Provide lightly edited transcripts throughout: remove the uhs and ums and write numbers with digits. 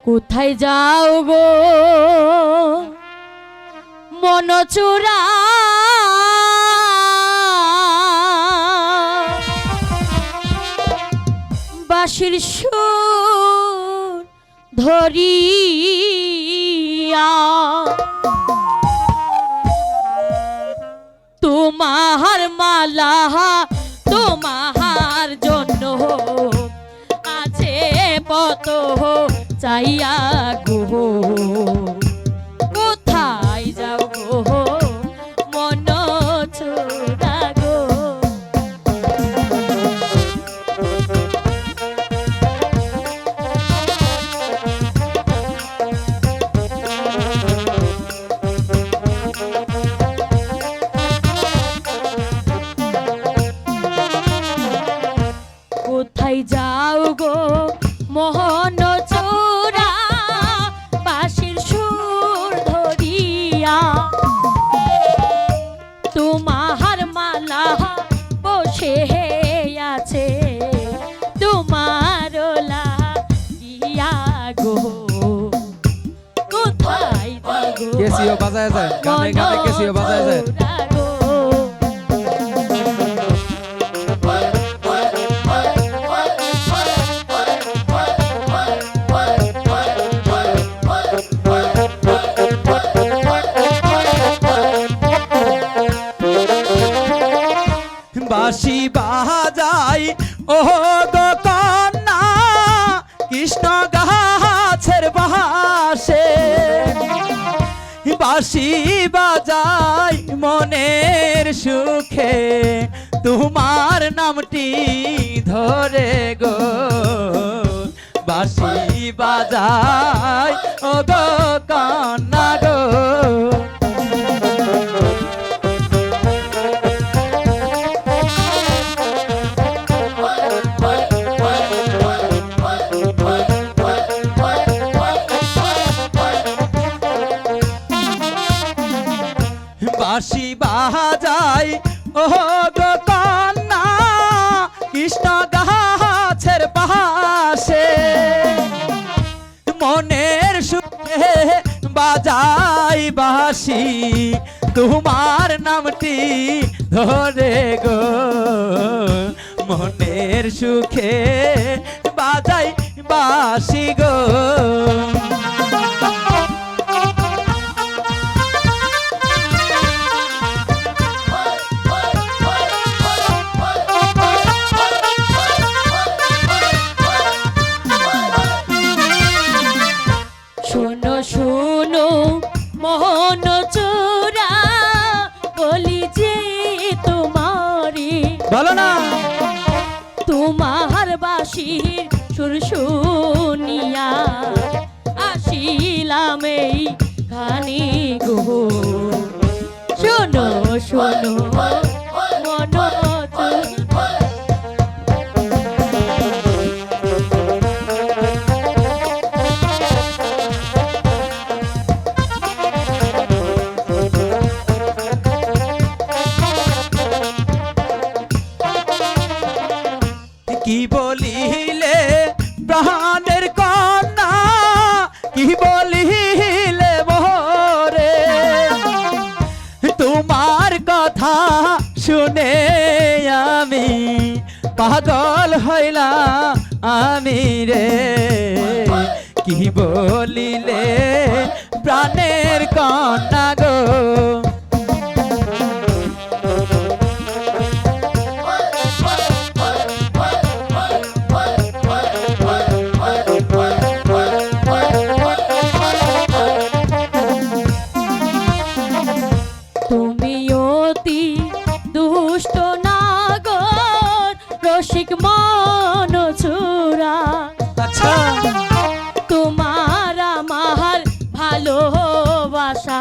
কোথায় যাও গো মনচূড়া বাঁশির সুর ধরিয়া তোমার মালা তোমার জন্য আছে পত চাইয়া গো কোথায় যাও গো মনচূড়া গো কোথায় যাও গো মনচূড়া বাঁশির সুর ধরিয়া তোমার মালা বসে আছে তোমার লাগিয়া গো কোথায় যাও গো কেসিও বাজায় যায় গানে গানে কেসিও বাজায় যায় বাঁশি বাজাই ও গো কন্যা কৃষ্ণ গাছের বাসে বাঁশি বাজাই মনের সুখে তোমার নামটি ধরে গো বাঁশি বাজাই ও গো কন্যা গো বাঁশি বাজাই ও গো কন্যা কৃষ্ণ গাছের পাশে মনের সুখে বাজাই বাঁশি তোমার নামটি ধরে গো মনের সুখে বাজাই বাঁশি গো শোনো শোনো মনচূড়া বলি যে তোমারি বলো না তোমার বাঁশির সুর শুনিয়া আসিলাম এই খানি গো শোনো শোনো মনচূড়া কি বলিলে প্রাণের কন্যা কি বলিলে মোরে তোমার কথা শুনে আমি পাগল হইলাম আমি রে কি বলিলে প্রাণের কন্যা গো রসিক মনচূড়া আচ্ছা তোমার আমার ভালোবাসা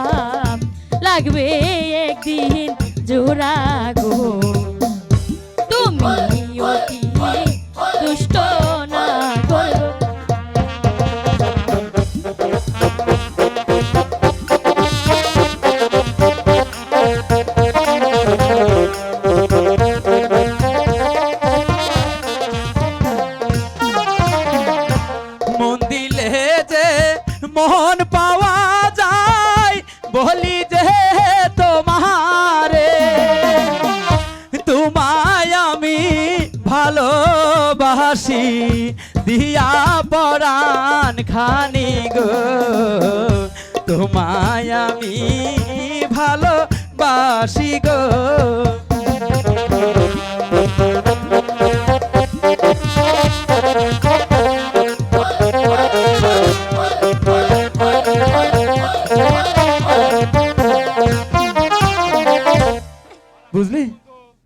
লাগবে একদিন জোড়া গো তুমি অতি দুষ্ট না করো মন দিলে যে মন পাওয়া যায় বলি যে তোমারে, তোমায় আমি ভালোবাসি দিয়া পরাণ খানি গো, তোমায় আমি ভালোবাসি গো।